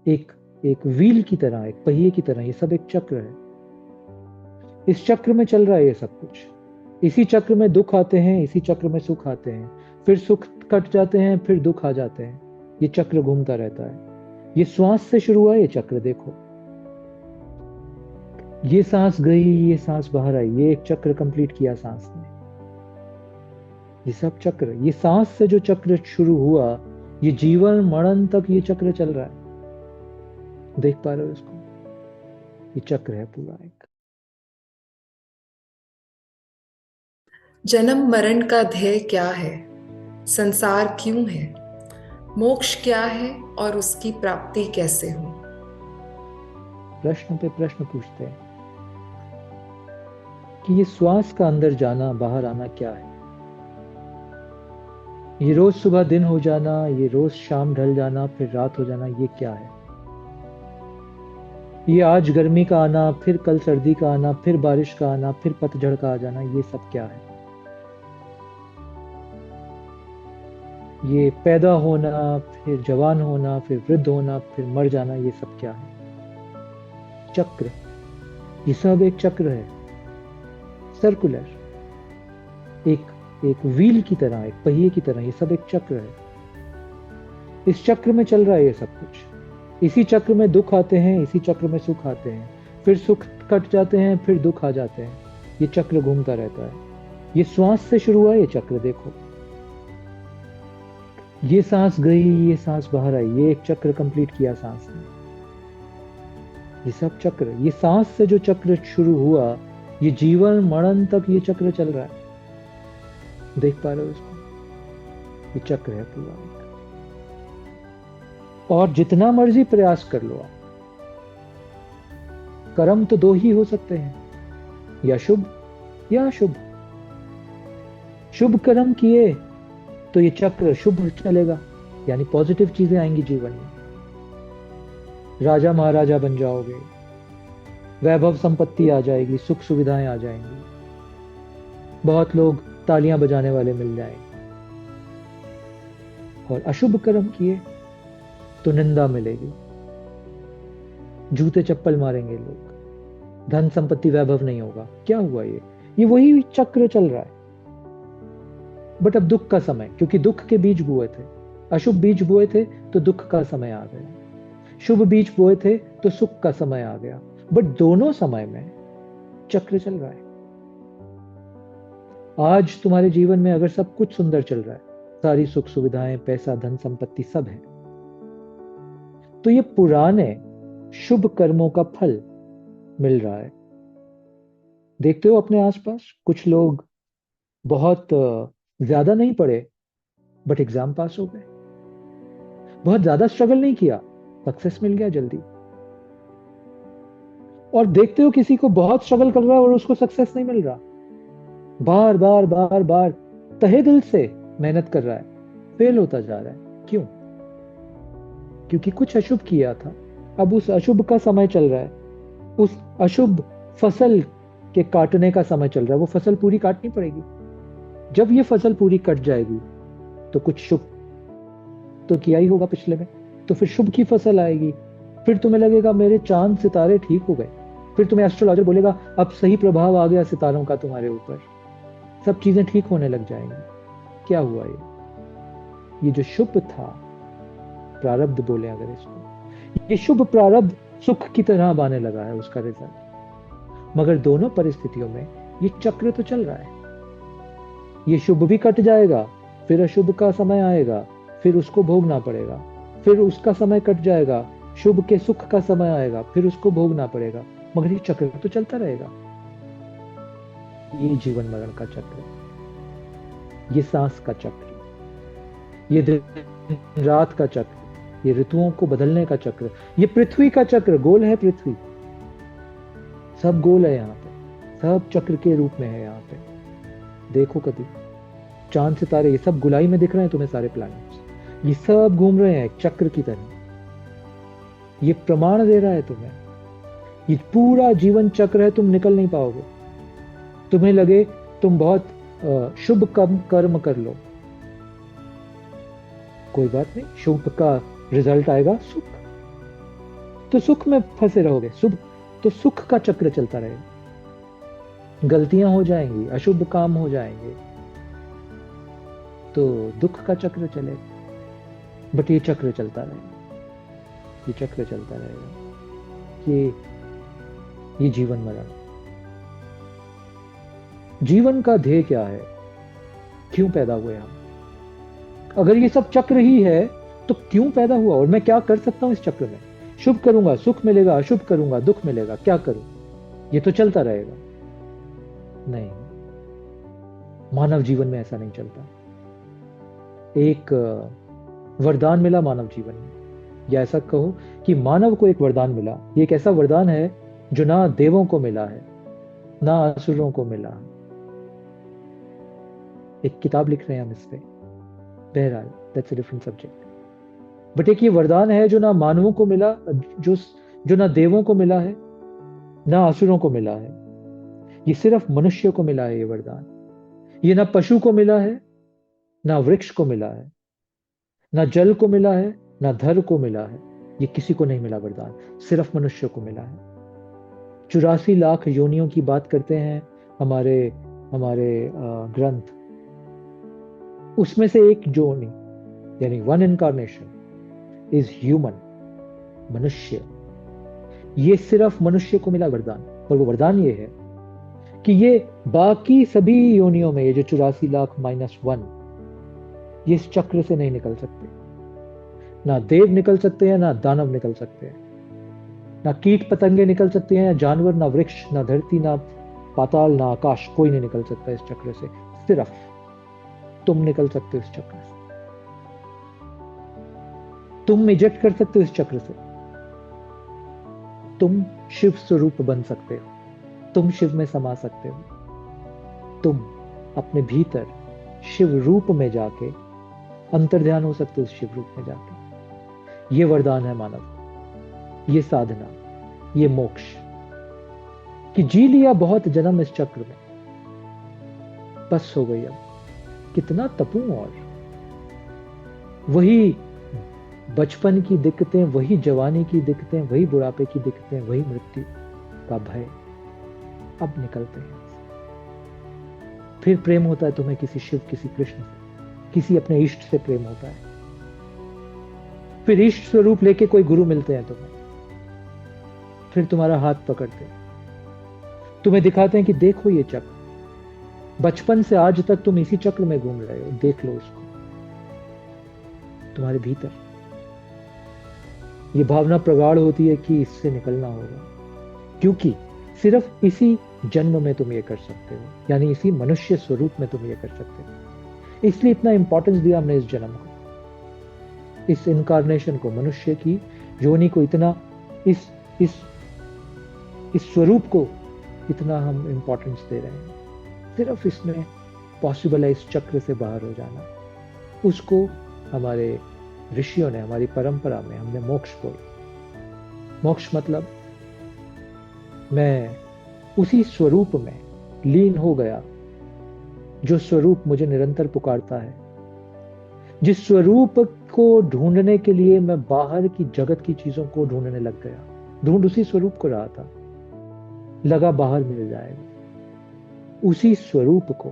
एक एक व्हील की तरह, एक पहिए की तरह, ये सब एक चक्र है। इस चक्र में चल रहा है ये सब कुछ। इसी चक्र में दुख आते हैं, इसी चक्र में सुख आते हैं, फिर सुख कट जाते हैं, फिर दुख आ जाते हैं। ये चक्र घूमता रहता है। ये श्वास से शुरू हुआ ये चक्र, देखो। ये सांस गई, ये सांस बाहर आई, ये एक चक्र कंप्लीट किया सांस ने। ये सब चक्र, ये सांस से जो चक्र शुरू हुआ, ये जीवन मरण तक ये चक्र चल रहा है। देख पा रहे हो इसको? ये चक्र है पूरा एक। जन्म मरण का ध्येय क्या है? संसार क्यों है? मोक्ष क्या है और उसकी प्राप्ति कैसे हो? प्रश्न पे प्रश्न पूछते हैं कि ये श्वास का अंदर जाना बाहर आना क्या है। ये रोज सुबह दिन हो जाना, ये रोज शाम ढल जाना, फिर रात हो जाना, ये क्या है। ये आज गर्मी का आना, फिर कल सर्दी का आना, फिर बारिश का आना, फिर पतझड़ का आ जाना, ये सब क्या है। ये पैदा होना, फिर जवान होना, फिर वृद्ध होना, फिर मर जाना, ये सब क्या है। चक्र। ये सब एक चक्र है, सर्कुलर। एक एक व्हील की तरह, एक पहिए की तरह, ये सब एक चक्र है। इस चक्र में चल रहा है ये सब कुछ। इसी चक्र में दुख आते हैं, इसी चक्र में सुख आते हैं, फिर सुख कट जाते हैं, फिर दुख आ जाते हैं। ये चक्र घूमता रहता है। ये श्वास से शुरू हुआ ये चक्र, देखो। ये सांस गई, ये सांस बाहर आई, ये एक चक्र कंप्लीट किया सांस ने। ये सब चक्र, ये सांस से जो चक्र शुरू हुआ, ये जीवन मरण तक ये चक्र चल रहा है। देख पा रहे हो इसको? ये चक्र है पूरा एक। और जितना मर्जी प्रयास कर लो आप, कर्म तो दो ही हो सकते हैं, या शुभ या अशुभ। शुभ कर्म किए तो ये चक्र शुभ चलेगा, यानी पॉजिटिव चीजें आएंगी जीवन में। राजा महाराजा बन जाओगे, वैभव संपत्ति आ जाएगी, सुख सुविधाएं आ जाएंगी, बहुत लोग तालियां बजाने वाले मिल जाएंगे। और अशुभ कर्म किए तो निंदा मिलेगी, जूते चप्पल मारेंगे लोग, धन संपत्ति वैभव नहीं होगा। क्या हुआ ये वही चक्र चल रहा है। बट अब दुख का समय, क्योंकि दुख के बीज बोए थे, अशुभ बीज बोए थे तो दुख का समय आ गया, शुभ बीज बोए थे तो सुख का समय आ गया। बट दोनों समय में चक्र चल रहा है। आज तुम्हारे जीवन में अगर सब कुछ सुंदर चल रहा है, सारी सुख सुविधाएं, पैसा, धन संपत्ति सब है, तो ये पुराने शुभ कर्मों का फल मिल रहा है। देखते हो अपने आसपास कुछ लोग बहुत ज्यादा नहीं पढ़े, बट एग्जाम पास हो गए। बहुत ज्यादा स्ट्रगल नहीं किया, सक्सेस मिल गया जल्दी। और देखते हो किसी को बहुत स्ट्रगल कर रहा है और उसको सक्सेस नहीं मिल रहा, बार बार बार बार तहे दिल से मेहनत कर रहा है, फेल होता जा रहा है। क्यों? क्योंकि कुछ अशुभ किया था, अब उस अशुभ का समय चल रहा है। उस अशुभ फसल के काटने का समय चल रहा है। वो फसल पूरी काटनी पड़ेगी। जब ये फसल पूरी कट जाएगी तो कुछ शुभ तो किया ही होगा पिछले में, तो फिर शुभ की फसल आएगी। फिर तुम्हें लगेगा मेरे चांद सितारे ठीक हो गए। फिर तुम्हें एस्ट्रोलॉजर बोलेगा अब सही प्रभाव आ गया सितारों का तुम्हारे ऊपर, सब चीजें ठीक होने लग जाएंगी। क्या हुआ ये जो शुभ था, प्रारब्ध बोले अगर इसको, ये शुभ प्रारब्ध सुख की तरह आने लगा है उसका रिजल्ट। मगर दोनों परिस्थितियों में ये चक्र तो चल रहा है। ये शुभ भी कट जाएगा, फिर अशुभ का समय आएगा, फिर उसको भोगना पड़ेगा। फिर उसका समय कट जाएगा, शुभ के सुख का समय आएगा, फिर उसको भोगना पड़ेगा। मगर ये चक्र तो चलता रहेगा। ये जीवन मरण का चक्र, ये सांस का चक्र, ये दिन रात का चक्र, ये ऋतुओं को बदलने का चक्र, ये पृथ्वी का चक्र। गोल है पृथ्वी, सब गोल है यहाँ पे, सब चक्र के रूप में है यहाँ पे। देखो कभी चांद सितारे ये सब गुलाई में दिख रहे हैं तुम्हें, सारे प्लैनेट्स ये सब घूम रहे हैं एक चक्र की तरह। ये प्रमाण दे रहा है तुम्हें, ये पूरा जीवन चक्र है, तुम निकल नहीं पाओगे। तुम्हें लगे तुम बहुत शुभ कर्म कर लो, कोई बात नहीं, शुभ का रिजल्ट आएगा सुख। तो सुख में फंसे रहोगे। शुभ तो सुख का चक्र चलता रहेगा, गलतियां हो जाएंगी, अशुभ काम हो जाएंगे, तो दुख का चक्र चलेगा। बट ये चक्र चलता रहेगा, ये चक्र चलता रहेगा। ये जीवन मरण। जीवन का ध्येय क्या है? क्यों पैदा हुए हम? अगर ये सब चक्र ही है तो क्यों पैदा हुआ, और मैं क्या कर सकता हूं इस चक्र में? शुभ करूंगा सुख मिलेगा, अशुभ करूंगा दुख मिलेगा, क्या करूं? ये तो चलता रहेगा। नहीं, मानव जीवन में ऐसा नहीं चलता। एक वरदान मिला मानव जीवन में, या ऐसा कहो कि मानव को एक वरदान मिला। ये एक ऐसा वरदान है जो ना देवों को मिला है ना असुरों को मिला है। एक किताब लिख रहे हैं हम इस पे, बहरहाल that's a different subject. But एक ये वरदान है जो ना मानवों को मिला, जो जो ना देवों को मिला है ना असुरों को मिला है। ये सिर्फ मनुष्य को मिला है ये वरदान। ये ना पशु को मिला है ना वृक्ष को मिला है, ना जल को मिला है ना धर को मिला है। ये किसी को नहीं मिला वरदान, सिर्फ मनुष्य को मिला है। 84 लाख योनियों की बात करते हैं हमारे हमारे ग्रंथ। उसमें से एक योनि, यानी वन इनकारनेशन इज ह्यूमन, मनुष्य। ये सिर्फ मनुष्य को मिला वरदान। और वो वरदान ये है कि ये बाकी सभी योनियों में, ये जो 84 लाख-1, ये इस चक्र से नहीं निकल सकते। ना देव निकल सकते हैं, ना दानव निकल सकते हैं, ना कीट पतंगे निकल सकते हैं, ना जानवर, ना वृक्ष, ना धरती, ना पाताल, ना आकाश। कोई नहीं निकल सकता इस चक्र से। सिर्फ तुम निकल सकते हो इस चक्र से। तुम इजेक्ट कर सकते हो इस चक्र से। तुम शिव स्वरूप बन सकते हो, तुम शिव में समा सकते हो। तुम अपने भीतर शिव रूप में जाके अंतर्ध्यान हो सकते हो, शिव रूप में जाके। ये वरदान है मानव, ये साधना, ये मोक्ष। कि जी लिया बहुत जन्म इस चक्र में, बस हो गई अब कितना तपूं। और वही बचपन की दिक्कतें, वही जवानी की दिक्कतें, वही बुढ़ापे की दिक्कतें, वही मृत्यु का भय, अब निकलते हैं। फिर प्रेम होता है तुम्हें किसी शिव, किसी कृष्ण से, किसी अपने इष्ट से प्रेम होता है। फिर इष्ट स्वरूप लेके कोई गुरु मिलते हैं तुम्हें, फिर तुम्हारा हाथ पकड़ते हैं, तुम्हें दिखाते हैं कि देखो ये चक्र, बचपन से आज तक तुम इसी चक्र में घूम रहे हो, देख लो उसको। तुम्हारे भीतर ये भावना प्रगाढ़ होती है कि इससे निकलना होगा, क्योंकि सिर्फ इसी जन्म में तुम ये कर सकते हो, यानी इसी मनुष्य स्वरूप में तुम ये कर सकते हो। इसलिए इतना इंपॉर्टेंस दिया हमने इस जन्म को, इस इनकारनेशन को, मनुष्य की योनि को, इतना इस इस इस स्वरूप को इतना हम इंपॉर्टेंस दे रहे हैं। सिर्फ इसमें पॉसिबल है इस चक्र से बाहर हो जाना। उसको हमारे ऋषियों ने, हमारी परंपरा में हमने मोक्ष बोला। मोक्ष मतलब मैं उसी स्वरूप में लीन हो गया जो स्वरूप मुझे निरंतर पुकारता है। जिस स्वरूप को ढूंढने के लिए मैं बाहर की जगत की चीजों को ढूंढने लग गया, ढूंढ उसी स्वरूप को रहा था, लगा बाहर मिल जाएगा। उसी स्वरूप को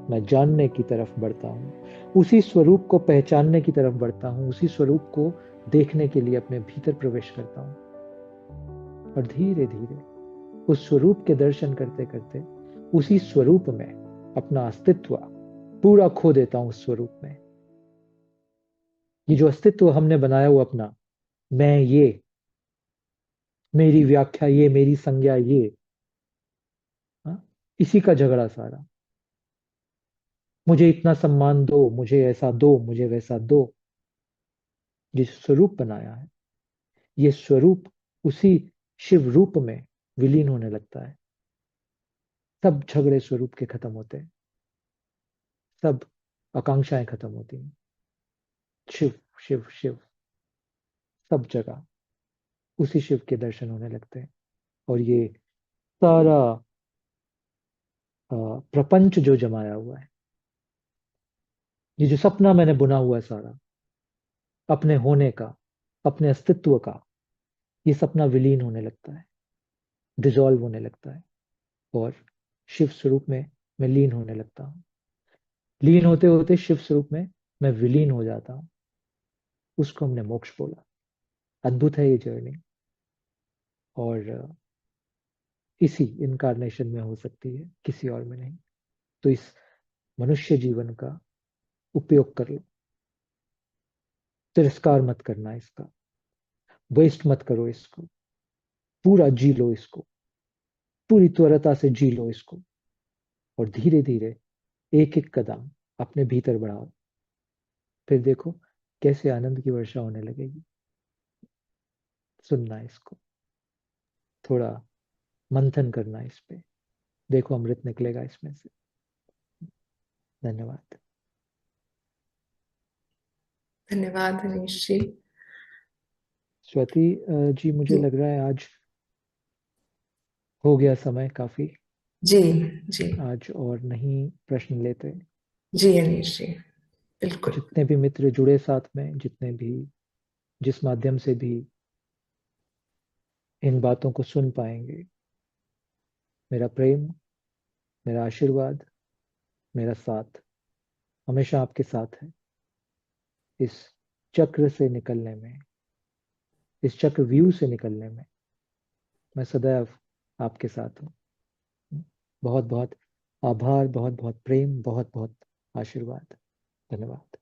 मैं जानने की तरफ बढ़ता हूं, उसी स्वरूप को पहचानने की तरफ बढ़ता हूं, उसी स्वरूप को देखने के लिए अपने भीतर प्रवेश करता हूं। और धीरे धीरे उस स्वरूप के दर्शन करते करते उसी स्वरूप में अपना अस्तित्व पूरा खो देता हूं। उस स्वरूप में ये जो अस्तित्व हमने बनाया हुआ अपना, मैं ये, मेरी व्याख्या ये, मेरी संज्ञा ये, हाँ? इसी का झगड़ा सारा। मुझे इतना सम्मान दो, मुझे ऐसा दो, मुझे वैसा दो। जिस स्वरूप बनाया है, ये स्वरूप उसी शिव रूप में विलीन होने लगता है। सब झगड़े स्वरूप के खत्म होते हैं, सब आकांक्षाएं खत्म होती हैं। शिव शिव शिव, सब जगह उसी शिव के दर्शन होने लगते हैं। और ये सारा प्रपंच जो जमाया हुआ है, ये जो सपना मैंने बुना हुआ है सारा, अपने होने का, अपने अस्तित्व का, ये सपना विलीन होने लगता है, डिजॉल्व होने लगता है, और शिव स्वरूप में मैं लीन होने लगता हूँ। लीन होते होते शिव स्वरूप में मैं विलीन हो जाता हूँ। उसको हमने मोक्ष बोला। अद्भुत है ये जर्नी, और इसी इनकारनेशन में हो सकती है, किसी और में नहीं। तो इस मनुष्य जीवन का उपयोग कर लो, तिरस्कार मत करना इसका, वेस्ट मत करो इसको, पूरा जी लो इसको, पूरी त्वरता से जी लो इसको, और धीरे धीरे एक एक कदम अपने भीतर बढ़ाओ। फिर देखो कैसे आनंद की वर्षा होने लगेगी। सुनना इसको, थोड़ा मंथन करना इस पे, देखो अमृत निकलेगा इसमें से। धन्यवाद। धन्यवाद अनीश जी। स्वाति जी, मुझे जी लग रहा है आज हो गया समय काफी। जी जी। आज और नहीं प्रश्न लेते। जी अनीश जी, बिल्कुल। जितने भी मित्र जुड़े साथ में, जितने भी, जिस माध्यम से भी इन बातों को सुन पाएंगे, मेरा प्रेम, मेरा आशीर्वाद, मेरा साथ हमेशा आपके साथ है। इस चक्र से निकलने में, इस चक्र व्यू से निकलने में मैं सदैव आपके साथ हूँ। बहुत बहुत आभार, बहुत बहुत प्रेम, बहुत बहुत आशीर्वाद। धन्यवाद।